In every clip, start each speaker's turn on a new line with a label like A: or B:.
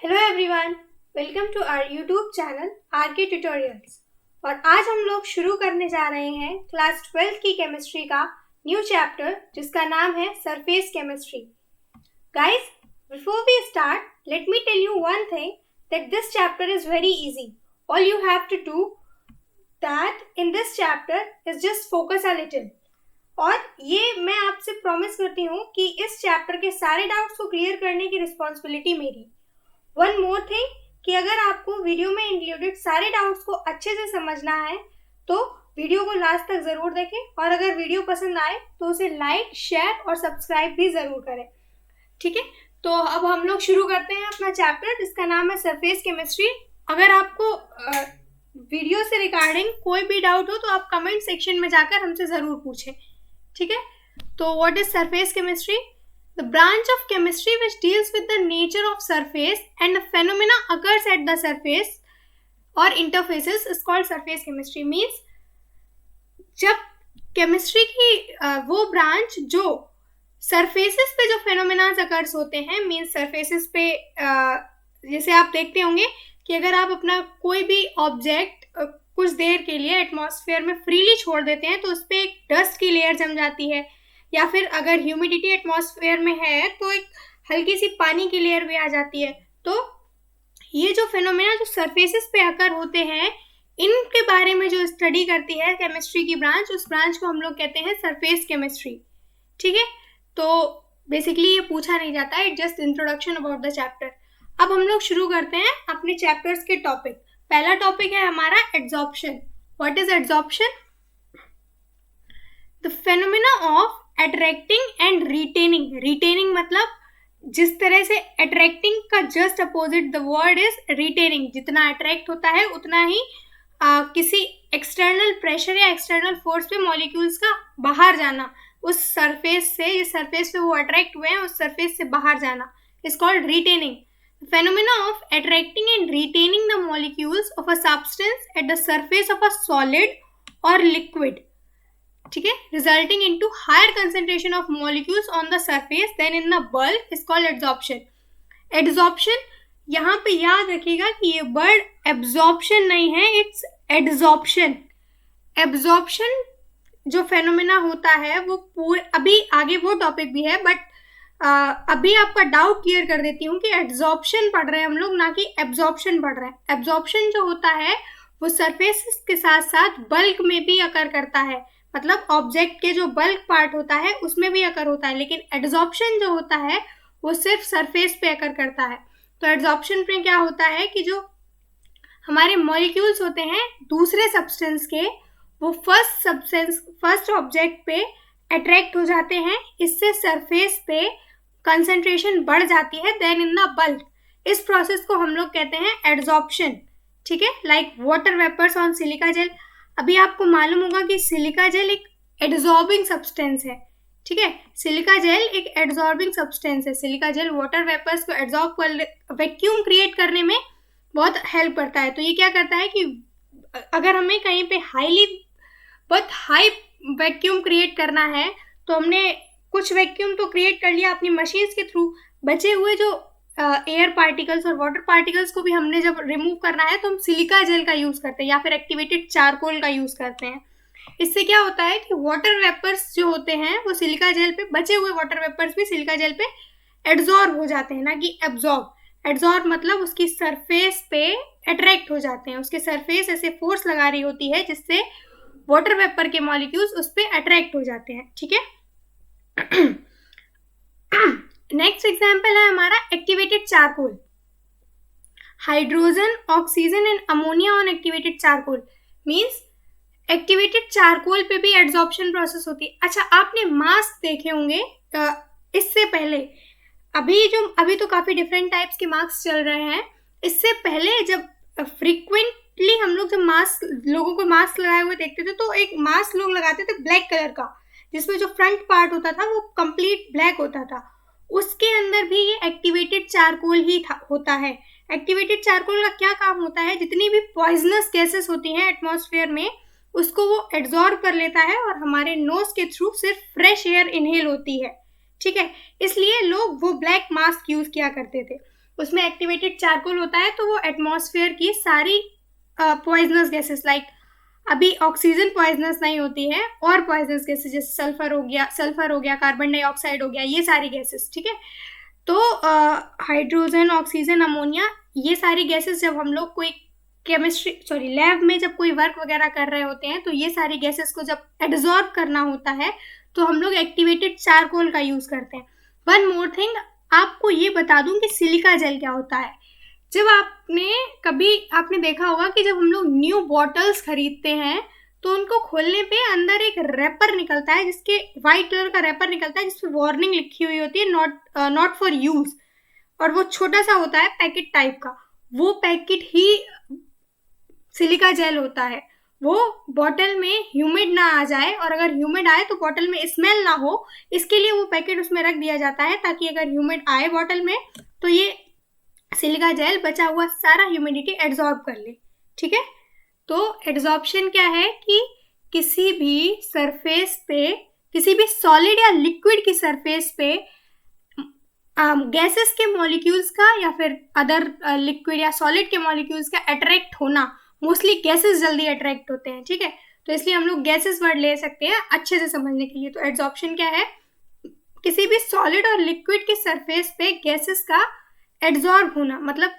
A: Hello everyone, welcome to our YouTube channel RK tutorials. और आज हम लोग शुरू करने जा रहे हैं क्लास 12 की केमिस्ट्री का न्यू चैप्टर जिसका नाम है surface chemistry. Guys, before we start, let me tell you one thing that this chapter is very easy. All you have to do that in this chapter is just focus a little. और ये मैं आपसे promise करती हूँ कि इस chapter के सारे डाउट्स को क्लियर करने की रिस्पॉन्सिबिलिटी मेरी. वन मोर थिंग कि अगर आपको वीडियो में इंक्लूडेड सारे डाउट्स को अच्छे से समझना है तो वीडियो को लास्ट तक ज़रूर देखें, और अगर वीडियो पसंद आए तो उसे लाइक, शेयर और सब्सक्राइब भी ज़रूर करें. ठीक है, तो अब हम लोग शुरू करते हैं अपना चैप्टर जिसका नाम है सरफेस केमिस्ट्री. अगर आपको वीडियो से रिगार्डिंग कोई भी डाउट हो तो आप कमेंट सेक्शन में जाकर हमसे ज़रूर पूछें. ठीक है, तो what is surface chemistry? The branch of chemistry which deals with the nature of surface and the phenomena occurs at the surface or interfaces is called surface chemistry. Means जब chemistry की वो ब्रांच जो surfaces पे जो phenomena occurs होते हैं, means surfaces पे जैसे आप देखते होंगे कि अगर आप अपना कोई भी ऑब्जेक्ट कुछ देर के लिए एटमॉस्फेयर में फ्रीली छोड़ देते हैं तो उस पर एक डस्ट की लेयर जम जाती है, या फिर अगर ह्यूमिडिटी एटमॉस्फेयर में है तो एक हल्की सी पानी की लेयर भी आ जाती है. तो ये जो फेनोमेना जो सरफेसेस पे अकर होते हैं, इनके बारे में जो स्टडी करती है केमिस्ट्री की ब्रांच, उस ब्रांच को हम लोग कहते हैं सरफेस केमिस्ट्री. ठीक है, तो बेसिकली ये पूछा नहीं जाता है, just introduction about the chapter. अब हम लोग शुरू करते हैं अपने चैप्टर्स के टॉपिक. पहला टॉपिक है हमारा adsorption. What is adsorption? The phenomena of attracting and retaining. Retaining मतलब जिस तरह से अट्रैक्टिंग का just opposite the word is retaining. जितना अट्रैक्ट होता है उतना ही किसी एक्सटर्नल प्रेशर या एक्सटर्नल फोर्स पे मॉलिक्यूल्स का बाहर जाना, उस सरफेस से, जिस सरफेस पे वो अट्रैक्ट हुए हैं उस सरफेस से बाहर जाना, is called retaining. Phenomena of attracting and retaining the molecules of a substance at the surface of a solid और लिक्विड. ठीक है, resulting into higher concentration of molecules on the surface than in the bulk is called adsorption. Adsorption, यहाँ पे याद रखिएगा कि ये word absorption नहीं है, इट्स एड्सॉर्प्शन. एब्जॉर्प्शन जो फेनोमेना होता है वो पूरे, अभी आगे वो टॉपिक भी है, बट अभी आपका डाउट क्लियर कर देती हूँ कि एड्सॉर्प्शन पढ़ रहे हैं हम लोग, ना कि एब्जॉर्प्शन पढ़ रहे हैं. एब्जॉर्प्शन जो होता है वो सरफेस के साथ साथ बल्क में भी अकर करता है, मतलब ऑब्जेक्ट के जो बल्क पार्ट होता है उसमें भी अकर होता है, लेकिन एड्सॉर्प्शन जो होता है वो सिर्फ सरफेस पे अकर करता है. तो एड्सॉर्प्शन पे क्या होता है कि जो हमारे मॉलिक्यूल्स होते हैं दूसरे सब्सटेंस के, वो फर्स्ट ऑब्जेक्ट पे अट्रैक्ट हो जाते हैं, इससे सरफेस पे कंसंट्रेशन बढ़ जाती है देन इन द बल्क. इस प्रोसेस को हम लोग कहते हैं एड्सॉर्प्शन. ठीक है, like water vapours on silica gel. अभी आपको मालूम होगा कि सिलिका जेल एक एड्सॉर्बिंग सब्सटेंस है. ठीक है, सिलिका जेल एक एड्सॉर्बिंग सब्सटेंस है. सिलिका जेल वाटर वेपर्स को एड्सॉर्ब कर, वैक्यूम क्रिएट करने में बहुत हेल्प करता है. तो ये क्या करता है कि अगर हमें कहीं पे बहुत हाई वैक्यूम क्रिएट करना है तो हमने कुछ वैक्यूम तो क्रिएट कर लिया अपनी मशीन्स के थ्रू, बचे हुए जो एयर पार्टिकल्स और वाटर पार्टिकल्स को भी हमने जब रिमूव करना है तो हम सिलिका जेल का यूज़ करते हैं या फिर एक्टिवेटेड चारकोल का यूज़ करते हैं. इससे क्या होता है कि वाटर वेपर्स जो होते हैं वो सिलिका जेल पे, बचे हुए वाटर वेपर्स भी सिलिका जेल पे एड्सॉर्ब हो जाते हैं, ना कि एब्सॉर्ब. एड्सॉर्ब मतलब उसकी सरफेस पे अट्रैक्ट हो जाते हैं, उसके सरफेस ऐसे फोर्स लगा रही होती है जिससे वाटर वेपर के मॉलिक्यूल्स उस पर अट्रैक्ट हो जाते हैं. ठीक है, नेक्स्ट एग्जाम्पल है हमारा activated charcoal. Hydrogen, oxygen and ammonia on activated charcoal. Means activated charcoal पे भी एड्सॉर्प्शन प्रोसेस होती है. अच्छा, आपने मास्क देखे होंगे इससे पहले, अभी तो काफी डिफरेंट टाइप्स के मास्क चल रहे हैं. इससे पहले जब फ्रीक्वेंटली हम लोग जब लोगों को मास्क लगाए हुए देखते थे तो एक मास्क लोग लगाते थे ब्लैक कलर का, जिसमें जो फ्रंट पार्ट होता था वो कंप्लीट ब्लैक होता था. उसके अंदर भी ये एक्टिवेटेड चारकोल ही होता है. एक्टिवेटेड चारकोल का क्या काम होता है? जितनी भी पॉइजनस गैसेस होती हैं एटमॉस्फेयर में उसको वो एब्जॉर्ब कर लेता है और हमारे नोज के थ्रू सिर्फ फ्रेश एयर इनहेल होती है. ठीक है, इसलिए लोग वो ब्लैक मास्क यूज किया करते थे. उसमें एक्टिवेटेड चारकोल होता है, तो वो एटमॉस्फेयर की सारी पॉइजनस गैसेस, लाइक अभी ऑक्सीजन पॉइजनस नहीं होती है, और पॉइजनस गैसेस जैसे सल्फर हो गया, कार्बन डाइऑक्साइड हो गया, ये सारी गैसेस, ठीक है। तो हाइड्रोजन, ऑक्सीजन, अमोनिया, ये सारी गैसेस जब हम लोग कोई लैब में जब कोई वर्क वगैरह कर रहे होते हैं, तो ये सारी गैसेस को जब एब्जॉर्ब करना होता है तो हम लोग एक्टिवेटेड चारकोल का यूज करते हैं। वन मोर थिंग, आपको ये बता दूं कि सिलिका जेल क्या होता है। जब आपने देखा होगा कि जब हम लोग न्यू बॉटल्स खरीदते हैं तो उनको खोलने पे अंदर एक रैपर निकलता है, जिसके व्हाइट कलर का रैपर निकलता है, जिसपे वार्निंग लिखी हुई होती है, नॉट फॉर यूज, और वो छोटा सा होता है पैकेट टाइप का, वो पैकेट ही सिलिका जेल होता है। वो बॉटल में ह्यूमिड ना आ जाए, और अगर ह्यूमिड आए तो बॉटल में स्मेल ना हो, इसके लिए वो पैकेट उसमें रख दिया जाता है, ताकि अगर ह्यूमिड आए बॉटल में तो ये सिलिका जेल बचा हुआ सारा ह्यूमिडिटी एब्जॉर्ब कर ले, ठीक है। तो एब्जॉर्प्शन क्या है कि किसी भी सरफेस पे, किसी भी सॉलिड या लिक्विड की सरफेस पे गैसेस के मॉलिक्यूल्स का या फिर अदर लिक्विड या सॉलिड के मॉलिक्यूल्स का अट्रैक्ट होना, मोस्टली गैसेस जल्दी अट्रैक्ट होते हैं, ठीक है। तो इसलिए हम लोग गैसेस वर्ड ले सकते हैं अच्छे से समझने के लिए। तो एब्जॉर्प्शन क्या है, किसी भी सॉलिड और लिक्विड के सरफेस पे गैसेस का एब्जॉर्ब होना, मतलब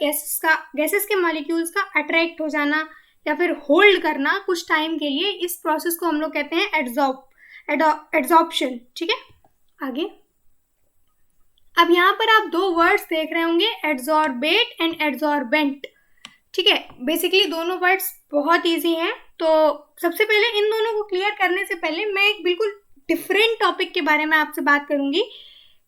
A: गैसेस के मॉलिक्यूल्स का अट्रैक्ट हो जाना या फिर होल्ड करना कुछ टाइम के लिए, इस प्रोसेस को हम लोग कहते हैं एब्जॉर्प्शन, ठीक है। आगे अब यहाँ पर आप दो वर्ड्स देख रहे होंगे, एब्जॉर्बेट एंड एब्जॉर्बेंट, ठीक है। बेसिकली दोनों वर्ड्स बहुत इजी हैं। तो सबसे पहले इन दोनों को क्लियर करने से पहले मैं एक बिल्कुल डिफरेंट टॉपिक के बारे में आपसे बात करूंगी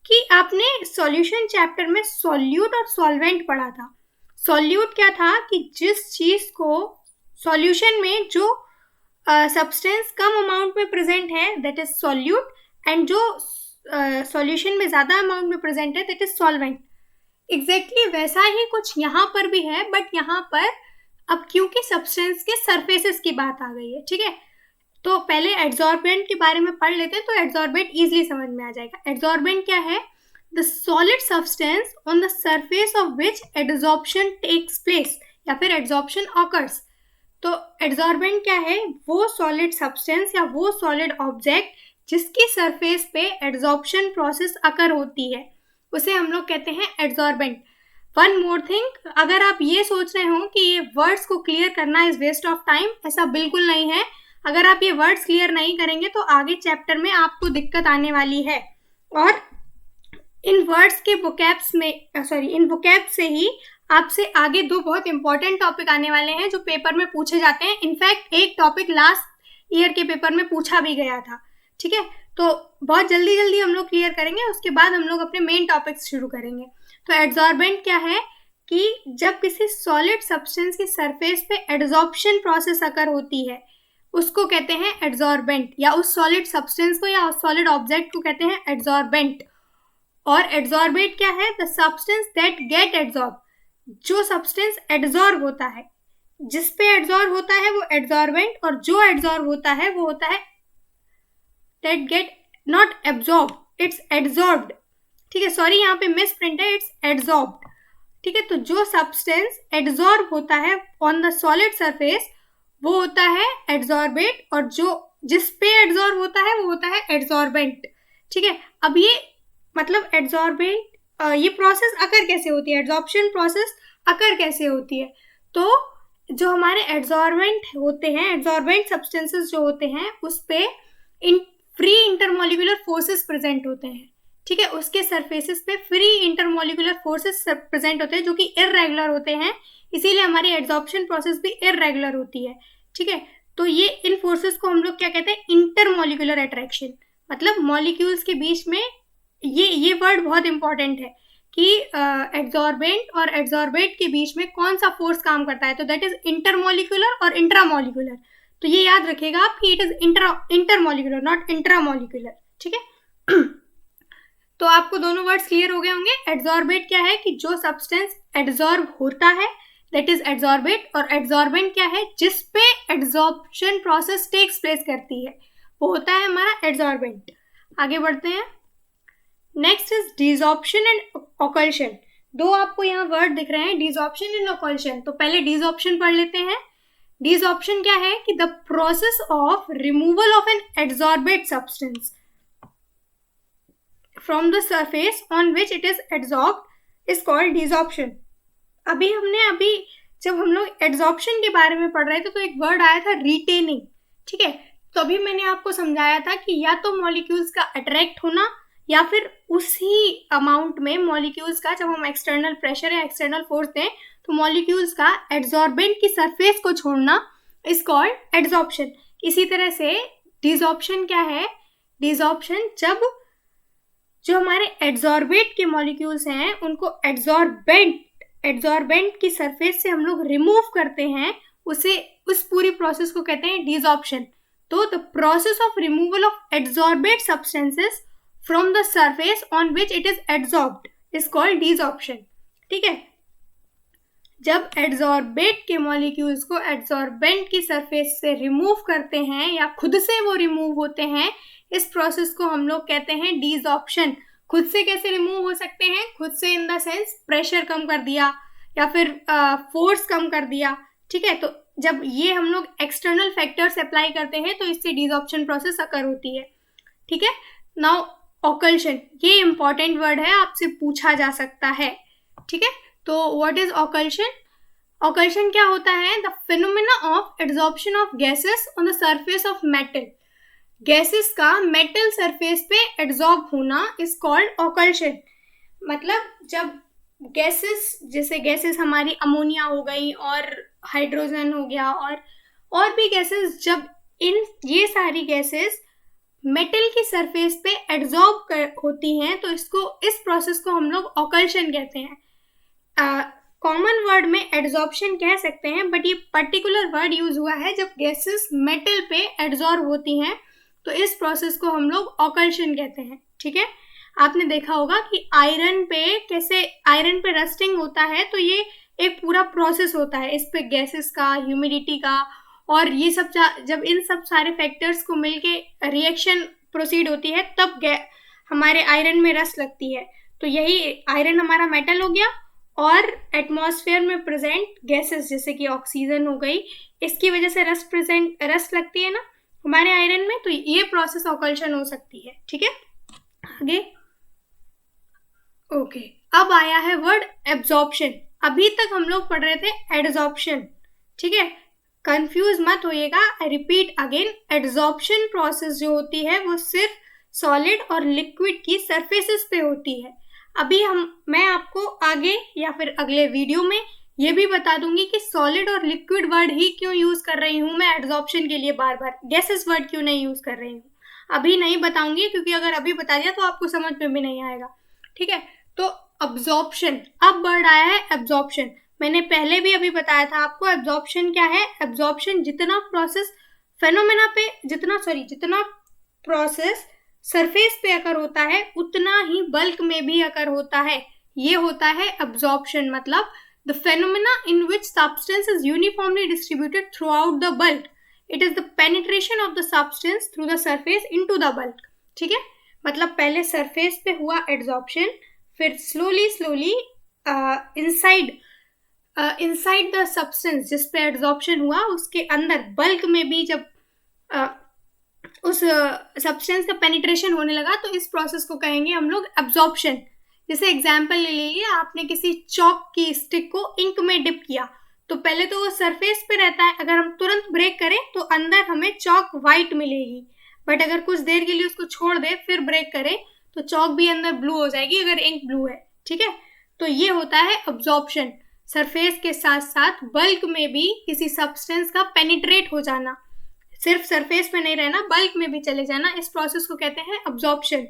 A: कि आपने सॉल्यूशन चैप्टर में सॉल्यूट और सॉल्वेंट पढ़ा था। सॉल्यूट क्या था कि जिस चीज को सॉल्यूशन में जो सब्सटेंस कम अमाउंट में प्रेजेंट है दैट इज सॉल्यूट, एंड जो सॉल्यूशन में ज्यादा अमाउंट में प्रेजेंट है दैट इज सॉल्वेंट। एग्जैक्टली वैसा ही कुछ यहाँ पर भी है, बट यहाँ पर अब क्योंकि सब्सटेंस के सरफेसेस की बात आ गई है, ठीक है। तो पहले एब्जॉर्बेंट के बारे में पढ़ लेते हैं, तो एब्जॉर्बेंट इजीली समझ में आ जाएगा। एब्जॉर्बेंट क्या है, the solid substance on the surface of which absorption takes place, या फिर एब्जॉर्प्शन ऑकर्स। तो एब्जॉर्बेंट क्या है, वो सॉलिड सब्सटेंस या वो सॉलिड ऑब्जेक्ट जिसकी सरफेस पे एब्जॉर्प्शन प्रोसेस अकर होती है, उसे हम लोग कहते हैं एब्जॉर्बेंट। वन मोर थिंग, अगर आप ये सोच रहे हो कि ये वर्ड्स को क्लियर करना इज वेस्ट ऑफ टाइम, ऐसा बिल्कुल नहीं है। अगर आप ये वर्ड्स क्लियर नहीं करेंगे तो आगे चैप्टर में आपको दिक्कत आने वाली है, और इन वर्ड्स के इन वोकैब से ही आपसे आगे दो बहुत इंपॉर्टेंट टॉपिक आने वाले हैं जो पेपर में पूछे जाते हैं। इनफैक्ट एक टॉपिक लास्ट ईयर के पेपर में पूछा भी गया था, ठीक है। तो बहुत जल्दी जल्दी हम लोग क्लियर करेंगे, उसके बाद हम लोग अपने मेन टॉपिक्स शुरू करेंगे। तो एब्जॉर्बेंट क्या है कि जब किसी सॉलिड सब्सटेंस की सरफेस पे एब्जॉर्प्शन प्रोसेस अकर होती है, उसको कहते हैं एब्जॉर्बेंट, या उस सॉलिड सब्सटेंस को या उस सॉलिड ऑब्जेक्ट को कहते हैं एब्जॉर्बेंट। और एब्जॉर्बेट क्या है, the substance that get absorb, जो सब्सटेंस एब्जॉर्ब होता है, जिस पे एब्जॉर्ब होता है वो एब्जॉर्बेंट, और जो एब्जॉर्ब होता है वो होता है that get not absorb, it's absorbed, ठीक है। सॉरी, यहाँ पे मिस प्रिंट है, इट्स एब्जॉर्ब्ड, ठीक है। तो जो सब्सटेंस एब्जॉर्ब होता है ऑन द सॉलिड सरफेस वो होता है एब्जॉर्बेट, और जो जिस पे एब्जॉर्ब होता है वो होता है एब्जॉर्बेंट, ठीक है। अब ये मतलब एब्जॉर्बेंट, ये प्रोसेस अकर कैसे होती है, एब्जॉर्प्शन प्रोसेस अकर कैसे होती है। तो जो हमारे एब्जॉर्बेंट होते हैं, एब्जॉर्बेंट सब्सटेंसेस जो होते हैं, उस पे फ्री इंटरमॉलिक्यूलर फोर्सेस प्रेजेंट होते हैं, ठीक है। उसके सरफेसेस पे फ्री इंटरमॉलिक्यूलर फोर्सेस प्रेजेंट होते हैं जो कि इररेगुलर होते हैं, इसीलिए हमारी एब्जॉर्प्शन प्रोसेस भी इररेगुलर होती है, ठीक है। तो ये इन फोर्सेस को हम लोग क्या कहते हैं, इंटरमॉलिक्यूलर अट्रैक्शन, मतलब मॉलिक्यूल्स के बीच में। ये वर्ड बहुत इंपॉर्टेंट है कि एब्जॉर्बेंट और एब्जॉर्बेट के बीच में कौन सा फोर्स काम करता है, तो दैट इज इंटरमॉलिक्यूलर और इंट्रामॉलिक्यूलर। तो ये याद रखिएगा आप कि it is intermolecular not intramolecular, ठीक है। तो आपको दोनों वर्ड्स क्लियर हो गए होंगे। एब्जॉर्बेट क्या है कि जो सब्सटेंस एब्जॉर्ब होता है दैट इज एब्जॉर्बेट, और एब्जॉर्बेंट क्या है जिस पे एब्जॉर्प्शन प्रोसेस टेक्स प्लेस करती है, वो होता है हमारा एब्जॉर्बेंट। आगे बढ़ते हैं। Next is desorption and occlusion. दो आपको यहाँ वर्ड दिख रहे हैं, डिसॉर्प्शन एंड ऑकल्शन। तो पहले डिसॉर्प्शन पढ़ लेते हैं। डिसॉर्प्शन क्या है कि the process of removal of an adsorbate substance from the surface on which it is adsorbed is called desorption. अभी जब हम लोग एड्सॉर्प्शन के बारे में पढ़ रहे थे तो एक वर्ड आया था रिटेनिंग, ठीक है। तो अभी मैंने आपको समझाया था कि या तो मॉलिक्यूल्स का अट्रैक्ट होना या फिर उसी अमाउंट में मॉलिक्यूल्स का, जब हम एक्सटर्नल प्रेशर या एक्सटर्नल फोर्स दें तो मॉलिक्यूल्स का एड्सॉर्बेंट की सरफेस को छोड़ना इज कॉल्ड एड्सॉर्प्शन। इसी तरह से डिसॉर्प्शन क्या है? डिसॉर्प्शन जब जो हमारे एड्सॉर्बेट के मॉलिक्यूल्स हैं उनको एड्सॉर्बेंट की सरफेस से हम लोग रिमूव करते हैं, उस पूरी प्रोसेस को कहते हैं डिसॉर्प्शन। तो the process of removal of adsorbate substances from the surface on which it is adsorbed is called desorption, ठीक है। जब एड्सॉर्बेट के मॉलिक्यूल्स को एड्सॉर्बेंट की सरफेस से रिमूव करते हैं या खुद से वो रिमूव होते हैं, इस प्रोसेस को हम लोग कहते हैं डिसॉर्प्शन। खुद से कैसे रिमूव हो सकते हैं? खुद से इन द सेंस प्रेशर कम कर दिया या फिर फोर्स कम कर दिया, ठीक है। तो जब ये हम लोग एक्सटर्नल फैक्टर्स अप्लाई करते हैं तो इससे डिसॉर्प्शन प्रोसेस अकर होती है, ठीक है। नाउ ऑकल्शन, ये इंपॉर्टेंट वर्ड है, आपसे पूछा जा सकता है, ठीक है। तो व्हाट इज ऑकल्शन? ऑकल्शन क्या होता है? The phenomena of adsorption of gases on the surface of metal. Gases का मेटल सरफेस पे एड्सॉर्ब होना इज कॉल्ड ऑकल्शन। मतलब जब गैसेस, जैसे गैसेस हमारी अमोनिया हो गई और हाइड्रोजन हो गया और भी गैसेस, जब ये सारी गैसेस मेटल की सरफेस पे एड्सॉर्ब होती हैं तो इस प्रोसेस को हम लोग ऑकल्शन कहते हैं। कॉमन वर्ड में एड्सॉर्प्शन कह सकते हैं, बट ये पर्टिकुलर वर्ड यूज हुआ है जब गैसेस मेटल पे एड्सॉर्ब होती हैं, तो इस प्रोसेस को हम लोग ऑकल्शन कहते हैं, ठीक है। आपने देखा होगा कि आयरन पे रस्टिंग होता है, तो ये एक पूरा प्रोसेस होता है, इस पे गैसेस का, ह्यूमिडिटी का और ये सब, जब इन सब सारे फैक्टर्स को मिलके रिएक्शन प्रोसीड होती है तब हमारे आयरन में रस्ट लगती है। तो यही आयरन हमारा मेटल हो गया और एटमॉस्फेयर में प्रेजेंट गैसेस जैसे कि ऑक्सीजन हो गई, इसकी वजह से रस्ट लगती है ना हमारे आयरन में, तो ये प्रोसेस ऑकल्शन हो सकती है, ठीक है। आगे ओके, अब आया है वर्ड एब्जॉर्प्शन। अभी तक हम लोग पढ़ रहे थे एडजॉर्प्शन, ठीक है। कंफ्यूज मत होइएगा, I repeat again, adsorption process जो होती है वो सिर्फ सॉलिड और लिक्विड की सरफेसेस पे होती है। अभी मैं आपको आगे या फिर अगले वीडियो में ये भी बता दूंगी कि सॉलिड और लिक्विड वर्ड ही क्यों यूज कर रही हूँ मैं एडजॉर्प्शन के लिए, बार बार गैसेस वर्ड क्यों नहीं यूज कर रही हूँ, अभी नहीं बताऊंगी, क्योंकि अगर अभी बता दिया तो आपको समझ में भी नहीं आएगा, ठीक है। तो अब्जॉर्प्शन, अब वर्ड आया है एब्जॉर्प्शन। मैंने पहले भी अभी बताया था आपको एब्जॉर्प्शन क्या है। एब्जॉर्प्शन जितना प्रोसेस सरफेस पे अकर होता है उतना ही बल्क में भी अकर होता है, ये होता है एब्जॉर्प्शन। मतलब the phenomena in which substance is uniformly distributed through out the bulk, it is the penetration of the substance through the surface into the bulk, ठीक है। मतलब पहले सरफेस पे हुआ एब्जॉर्प्शन, फिर स्लोली इनसाइड द सब्सटेंस जिस पे absorption हुआ उसके अंदर बल्क में भी जब उस सब्सटेंस का पेनिट्रेशन होने लगा तो इस प्रोसेस को कहेंगे हम लोग एब्जॉर्प्शन। जैसे एग्जांपल ले लीजिए, आपने किसी चॉक की स्टिक को इंक में डिप किया तो पहले तो वो सरफेस पे रहता है, अगर हम तुरंत ब्रेक करें तो अंदर हमें चॉक वाइट मिलेगी, बट अगर कुछ देर के लिए उसको छोड़ दे फिर ब्रेक करें तो चॉक भी अंदर ब्लू हो जाएगी अगर इंक ब्लू है, ठीक है। तो ये होता है एब्जॉर्प्शन, सरफेस के साथ साथ बल्क में भी किसी सब्सटेंस का पेनिट्रेट हो जाना, सिर्फ सरफेस पे नहीं रहना, बल्क में भी चले जाना, इस प्रोसेस को कहते हैं absorption.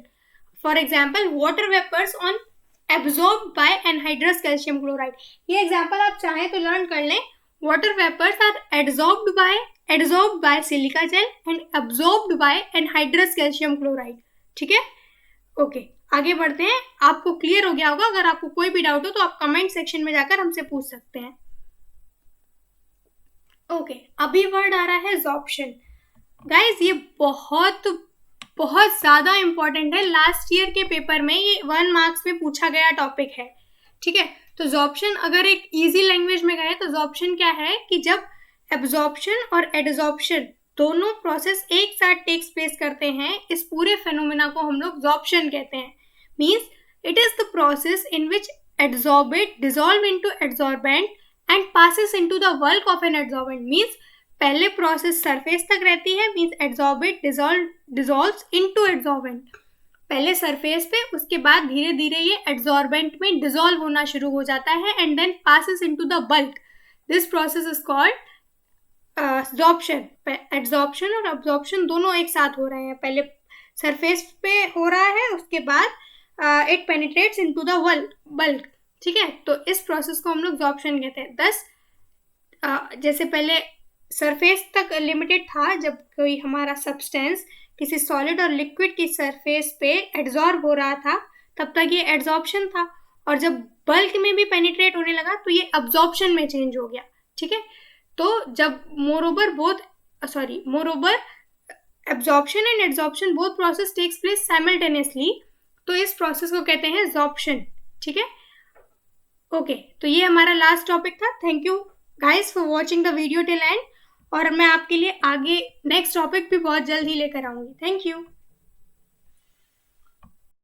A: For example, water vapours on absorb by anhydrous calcium chloride. ये एग्जाम्पल आप चाहें तो लर्न कर लें। Water vapours are adsorbed by silica gel and absorbed by anhydrous calcium chloride, ठीक है। ओके, आगे बढ़ते हैं। आपको क्लियर हो गया होगा, अगर आपको कोई भी डाउट हो तो आप कमेंट सेक्शन में जाकर हमसे पूछ सकते हैं। ओके, अभी वर्ड आ रहा है जॉर्प्शन। गाइज ये बहुत ज्यादा इंपॉर्टेंट है, लास्ट ईयर के पेपर में ये 1 मार्क्स में पूछा गया टॉपिक है, ठीक है। तो जॉर्प्शन अगर एक इजी लैंग्वेज में कहें तो जॉर्प्शन क्या है कि जब एब्जॉर्प्शन और एडजॉर्प्शन दोनों प्रोसेस एक साथ टेक्स प्लेस करते हैं, इस पूरे फेनोमेना को हम लोग जॉर्प्शन कहते हैं। Means it is the process in which adsorbate dissolve into adsorbent and passes into the bulk of an adsorbent. Means पहले प्रोसेस सरफेस तक रहती है, means adsorbate dissolves into adsorbent, पहले सरफेस पे, उसके बाद धीरे धीरे ये एडजॉर्बेंट में डिसॉल्व होना शुरू हो जाता है and then passes into the bulk. This process is called absorption. Absorption और अब्जॉर्प्शन दोनों एक साथ हो रहे हैं, पहले सरफेस पे हो रहा है, उसके बाद it penetrates into the bulk. ठीक है, तो इस प्रोसेस को हम लोग एब्जॉर्प्शन कहते हैं। दस जैसे पहले सरफेस तक लिमिटेड था, जब कोई हमारा सब्सटेंस किसी सॉलिड और लिक्विड की सरफेस पे एड्जॉर्ब हो रहा था तब तक ये एड्जॉर्प्शन था, और जब बल्क में भी पेनिट्रेट होने लगा तो ये अब्जॉर्प्शन में चेंज हो गया। ठीक है, तो जब moreover absorption and adsorption both process takes place simultaneously, तो इस प्रोसेस को कहते हैं एब्जॉर्प्शन। ठीक है, ओके, तो ये हमारा लास्ट टॉपिक था। Thank you guys for watching the video till and, और मैं आपके लिए आगे नेक्स्ट टॉपिक भी बहुत जल्द ही लेकर आऊंगी। Thank you.